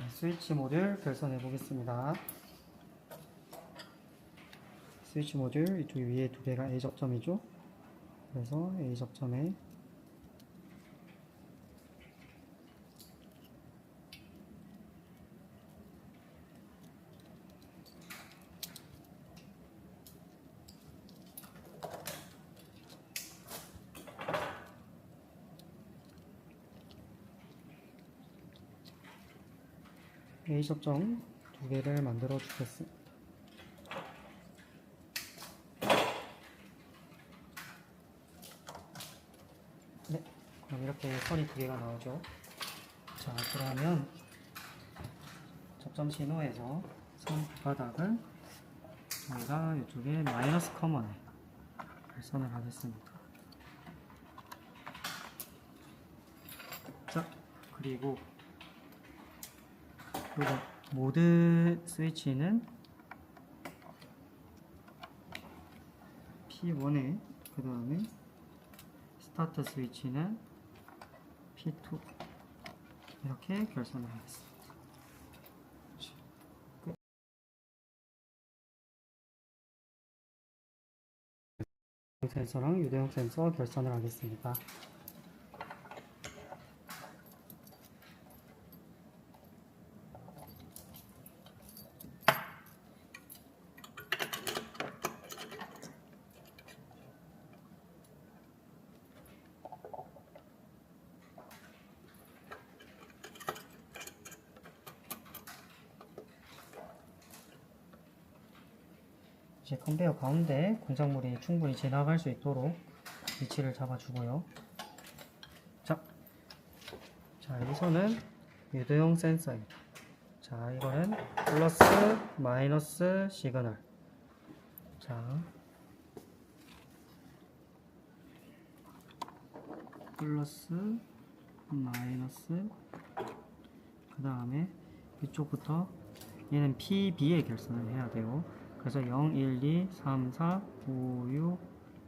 스위치 모듈 결선해 보겠습니다. 스위치 모듈 이쪽 위에 두 개가 A 접점이죠. 그래서 A 접점에 A 접점 두 개를 만들어 주겠습니다. 네, 그럼 이렇게 선이 두 개가 나오죠. 자, 그러면 접점 신호에서 선 바닥을 저희가 이쪽에 마이너스 커먼에 결선을 하겠습니다. 자, 그리고 요거 모드 스위치는 P1에 그 다음에 스타트 스위치는 P2 이렇게 결선을 하겠습니다. 센서랑 유대용 센서 결선을 하겠습니다. 이제 컨베이어 가운데 공작물이 충분히 지나갈 수 있도록 위치를 잡아주고요. 자, 여기서는 유도용 센서입니다. 자, 이거는 플러스 마이너스 시그널. 자, 플러스 마이너스 그 다음에 이쪽부터 얘는 PB에 결선을 해야 돼요. 그래서 0, 1, 2, 3, 4, 5, 6,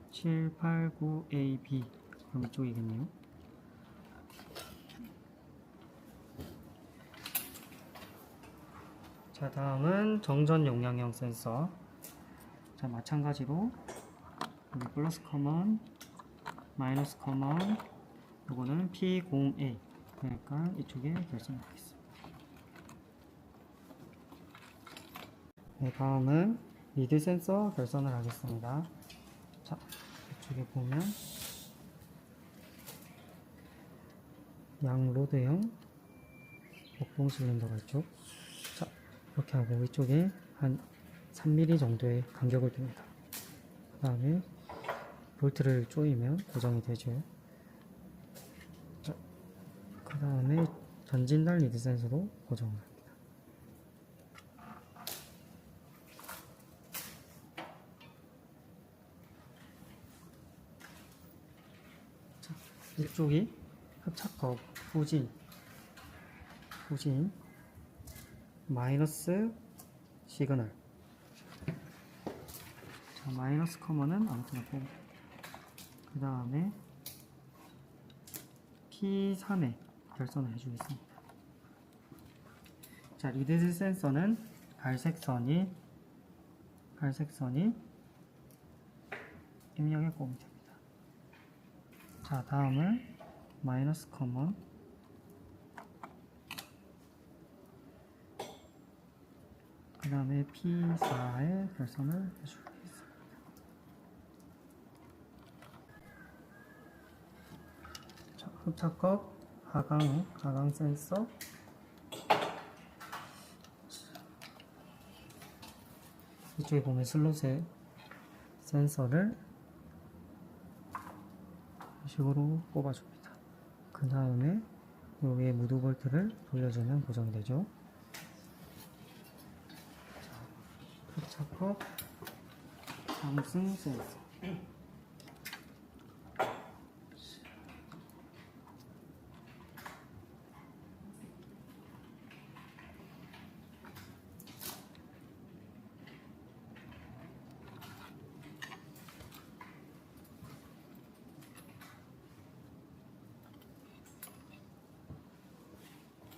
7, 8, 9, A, B 그럼 이쪽이겠네요. 자, 다음은 정전 용량형 센서. 자, 마찬가지로 여기 플러스 커먼, 마이너스 커먼, 요거는 P0A 그러니까 이쪽에 결선하겠습니다. 네, 다음은 리드 센서 결선을 하겠습니다. 자, 이쪽에 보면 양로드형 목봉 실린더가 있죠. 자, 이렇게 하고 이쪽에 한 3mm 정도의 간격을 둡니다. 그 다음에 볼트를 조이면 고정이 되죠. 자, 그 다음에 전진단 리드 센서로 고정을 합니다. 자, 이쪽이 흡착겁 후진 마이너스 시그널. 자, 마이너스 커먼은 아무튼 빼고 그 다음에 P3에 결선을 해주겠습니다. 자, 리드 센서는 갈색선이 입력에 꼽으면 됩니다. 자, 다음은 마이너스 커먼 그 다음에 P4에 결선을 해주겠습니다. 자, 흡착컵 하강 센서 이쪽에 보면 슬롯에 센서를 이런 식으로 꼽아줍니다. 그 다음에 여기에 무드 볼트를 돌려주면 고정이 되죠. 흡착컵 상승 센서.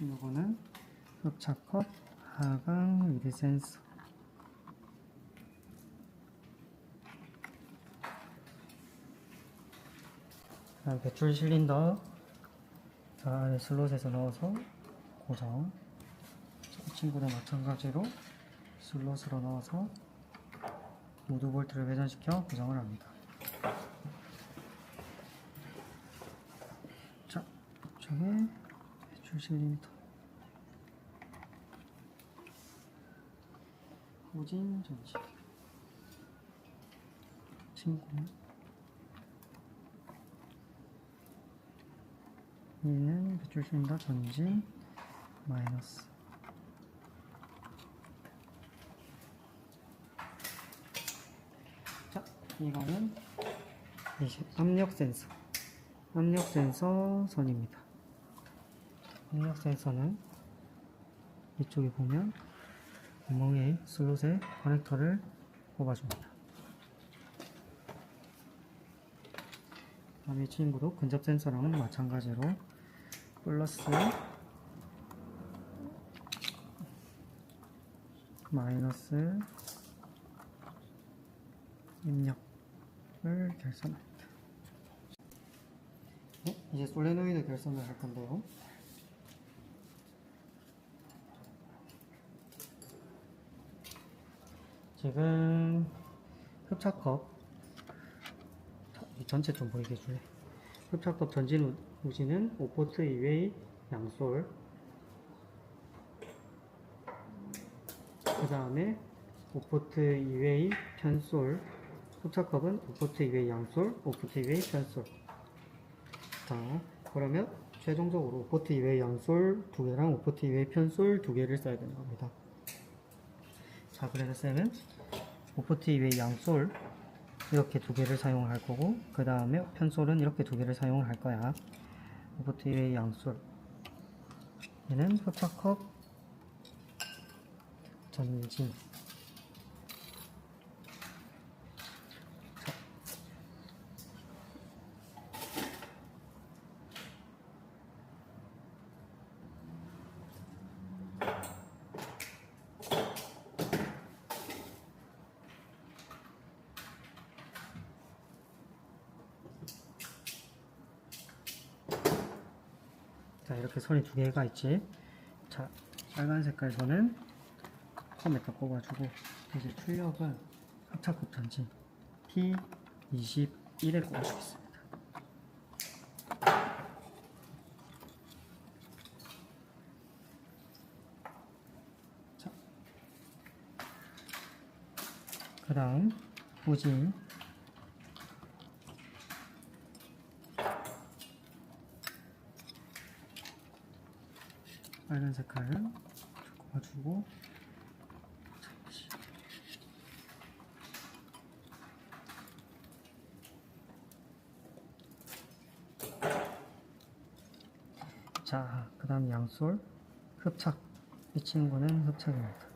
이거는 흡착컵, 하강, 리드 센서. 그다음 배출 실린더 안에 슬롯에서 넣어서 고정. 이 친구도 마찬가지로 슬롯으로 넣어서 우드 볼트를 회전시켜 고정을 합니다. 자, 이쪽에 배출 실린더, 후진, 전진 친구. 얘는 배출 실린더 전진 마이너스. 자, 이거는 이제 압력 센서 선입니다. 압력 센서는 이쪽에 보면 구멍에 슬롯에 커넥터를 꼽아줍니다. 다음에 이 친구도 근접 센서랑은 마찬가지로 플러스 마이너스 입력을 결선합니다. 네, 이제 솔레노이드 결선을 할 건데요. 지금 흡착컵 전체 좀 보이게 해줄래? 흡착컵 전진 우지는 5포트 이외의 양솔, 그 다음에 5포트 이외의 편솔. 흡착컵은 5포트 이외의 양솔, 5포트 이외의 편솔. 자, 그러면 최종적으로 5포트 이외의 양솔 2개랑 5포트 이외의 편솔 2개를 써야 되는 겁니다. 자, 그래서 쌤은 5포트 이외의 양솔 이렇게 2개를 사용을 할 거고, 그 다음에 편솔은 이렇게 2개를 사용을 할 거야. 5포트 이외의 양솔, 얘는 흡착컵 전진. 자, 이렇게 선이 2개가 있지. 자, 빨간 색깔 선은 컴에다 꼽아주고, 이제 출력은 흡착컵 전진 T21에 꼽아주겠습니다. 자, 그 다음 후진 빨간 색깔을 꼽아주고, 자, 그 다음 양솔 흡착. 이 친구는 흡착입니다.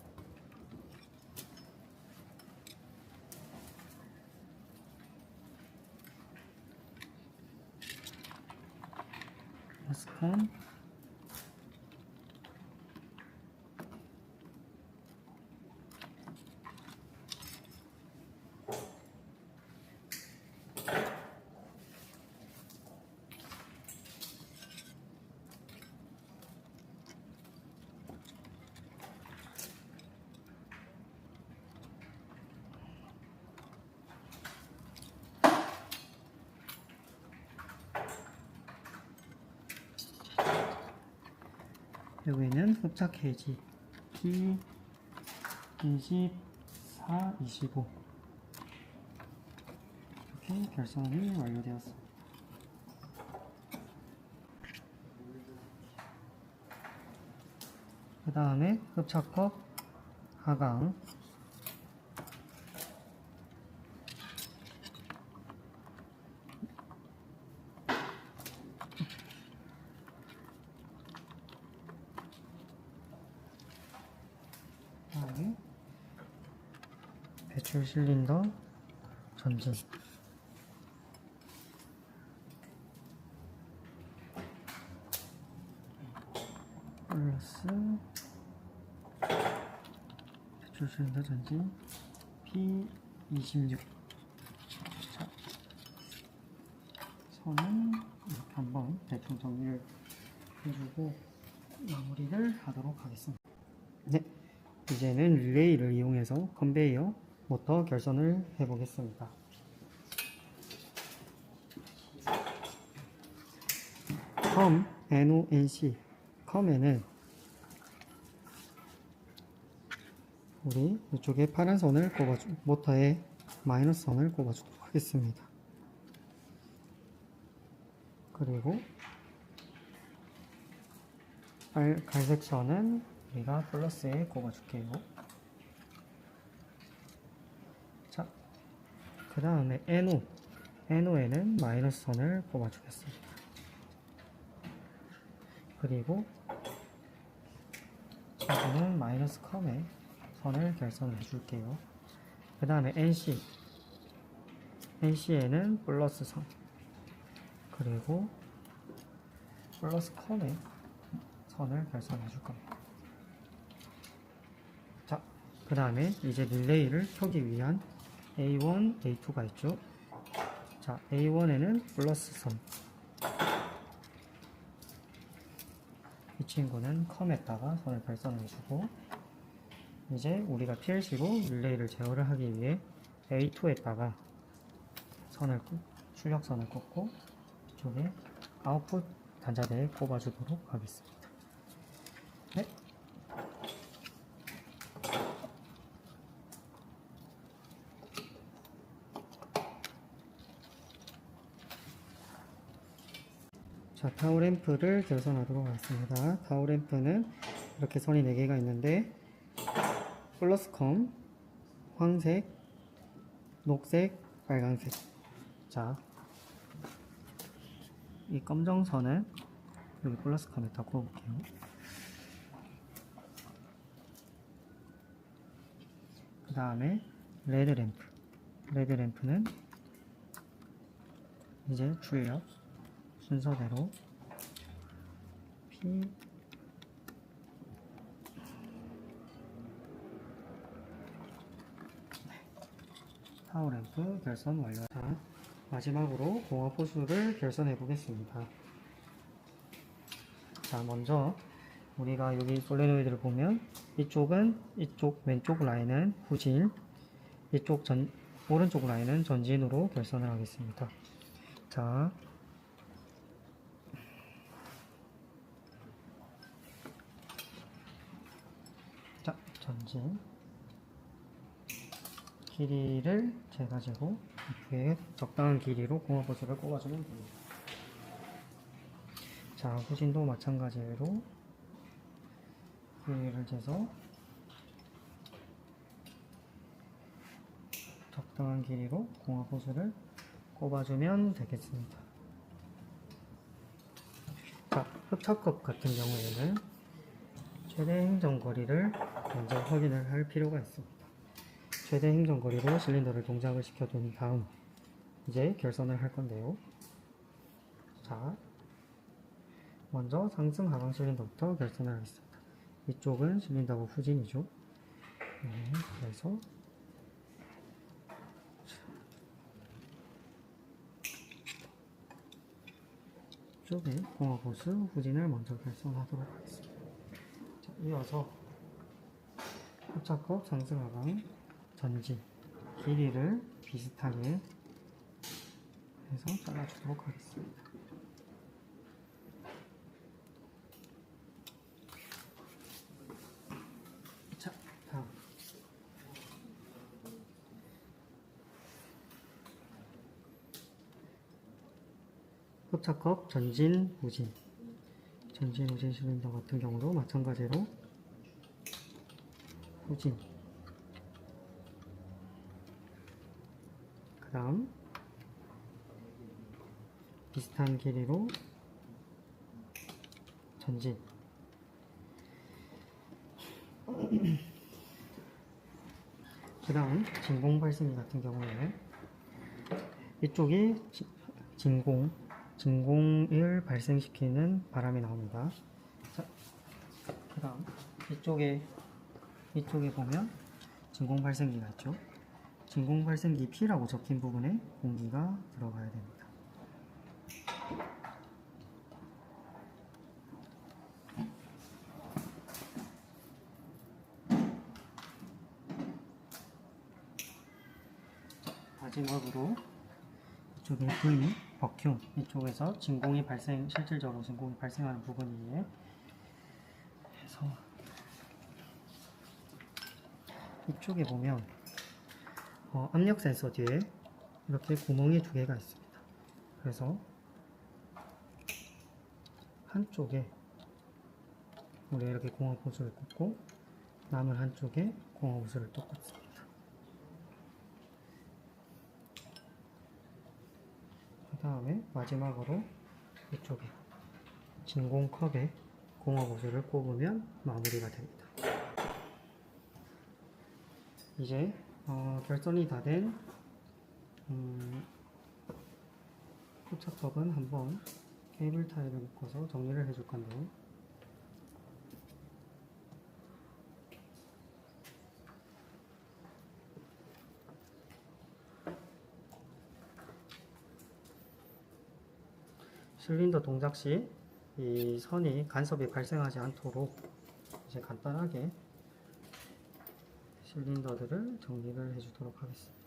스콘, 여기는 흡착 해지 T24, 25. 이렇게 결선이 완료되었습니다. 그 다음에 흡착컵 하강, 그다음에 배출 실린더 전진. 플러스 줄 실린더 전진 P26. 자, 선은 이렇게 한번 대충 정리를 해주고 마무리를 하도록 하겠습니다. 네, 이제는 릴레이를 이용해서 컨베이어 모터 결선을 해보겠습니다. 컴 NONC 컴에는 우리 이쪽에 파란 선을 꼽아주, 모터에 마이너스 선을 꼽아주도록 하겠습니다. 그리고 갈색 선은 우리가 플러스에 꼽아줄게요. 자, 그 다음에 NO에는 마이너스 선을 꼽아주겠습니다. 그리고 저는 마이너스 컴에 선을 결선해 줄게요. 그 다음에 NC에는 플러스 선, 그리고 플러스 컴에 선을 결선해 줄 겁니다. 자, 그 다음에 이제 릴레이를 켜기 위한 A1, A2가 있죠. 자, A1에는 플러스 선, 이 친구는 컴에다가 선을 결선해 주고, 이제 우리가 PLC로 릴레이를 제어를 하기 위해 A2에다가 출력선을 꽂고 이쪽에 아웃풋 단자대에 꼽아주도록 하겠습니다. 네. 자, 타오램프를 결선하도록 하겠습니다. 타오램프는 이렇게 선이 4개가 있는데 플러스 컴, 황색, 녹색, 빨간색. 자, 이 검정선은 여기 플러스 컴에다 꼽을게요. 그 다음에 레드 램프는 이제 출력 순서대로 P 타워램프 결선 완료. 자, 마지막으로 공합 호수를 결선해 보겠습니다. 자, 먼저 우리가 여기 솔레노이드를 보면 이쪽은 이쪽 왼쪽 라인은 후진, 이쪽 오른쪽 라인은 전진으로 결선을 하겠습니다. 자, 전진 길이를 재가지고 이렇게 적당한 길이로 공합 호수를 꼽아주면 됩니다. 자, 후진도 마찬가지로 길이를 재서 적당한 길이로 공합 호수를 꼽아주면 되겠습니다. 자, 흡착컵 같은 경우에는 최대 행정거리를 먼저 확인을 할 필요가 있습니다. 최대 행정거리로 실린더를 동작을 시켜둔 다음 이제 결선을 할 건데요. 자, 먼저 상승 하강 실린더부터 결선을 하겠습니다. 이쪽은 실린더가 후진이죠. 네, 그래서 이쪽에 공합 호수 후진을 먼저 결선하도록 하겠습니다. 자, 이어서 흡착컵 상승 하강 전진 길이를 비슷하게 해서 잘라주도록 하겠습니다. 자, 다음 흡착컵 전진 후진 실린더 같은 경우도 마찬가지로 후진, 그 다음 비슷한 길이로 전진, 그 다음 진공 발생기 같은 경우에는 이쪽이 진공을 발생시키는 바람이 나옵니다. 자, 그 다음 이쪽에 보면 진공 발생기가 있죠. 진공 발생기 P라고 적힌 부분에 공기가 들어가야 됩니다. 마지막으로 이쪽에 V, 버큐 이쪽에서 실질적으로 진공이 발생하는 부분이에 해서 이쪽에 보면 압력 센서 뒤에 이렇게 구멍이 두 개가 있습니다. 그래서 한쪽에 우리 이렇게 공업 호스를 꽂고 남은 한쪽에 공업 호스를 또 꽂습니다. 그 다음에 마지막으로 이쪽에 진공컵에 공업 호스를 꼽으면 마무리가 됩니다. 이제 결선이 다 된 포착법은 한번 케이블 타입을 묶어서 정리를 해줄 건데요. 실린더 동작 시 이 선이 간섭이 발생하지 않도록 이제 간단하게 실린더들을 정리를 해주도록 하겠습니다.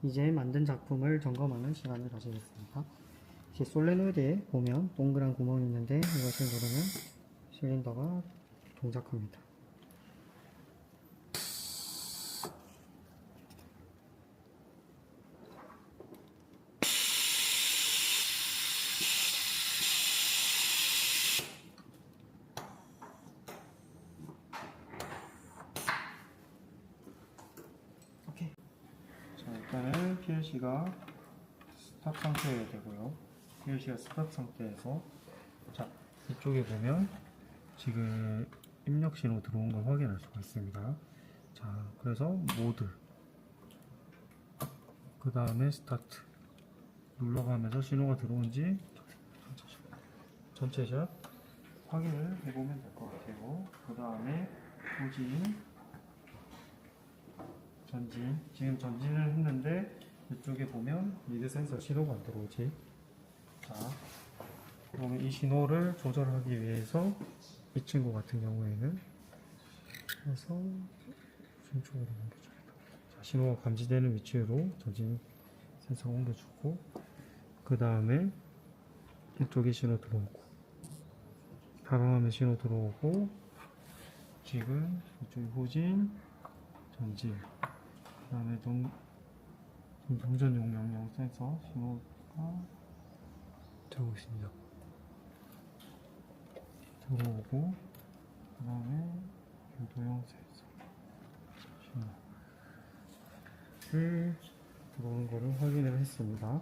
이제 만든 작품을 점검하는 시간을 가지겠습니다. 이제 솔레노이드에 보면 동그란 구멍이 있는데 이것을 누르면 실린더가 동작합니다. 오케이. 자, 일단은 PLC가 스탑 상태여야 되고요. PLC가 스탑 상태에서 자, 이쪽에 보면 지금 입력 신호 들어온 걸 확인할 수가 있습니다. 자, 그래서 모드 그 다음에 스타트 눌러가면서 신호가 들어온지 전체샷 확인을 해보면 될 것 같아요. 그 다음에 후진 전진, 지금 전진을 했는데 이쪽에 보면 리드 센서 신호가 안 들어오지. 자, 그러면 이 신호를 조절하기 위해서 이 친구 같은 경우에는 그래서 무슨 쪽으로 옮겨줍니다. 자, 신호가 감지되는 위치로 전진 센서가 옮겨주고 그 다음에 이쪽에 신호 들어오고 가방하면 신호 들어오고 지금 이쪽에 후진 전진 그 다음에 동전용 명령 센서 신호가 들어오고 있습니다. 들어오고 그 다음에 유도용 센서 신호를 들어오는 거를 확인을 했습니다.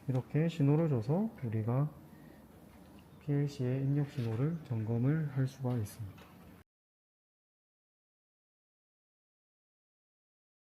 이렇게 신호를 줘서 우리가 PLC의 입력 신호를 점검을 할 수가 있습니다.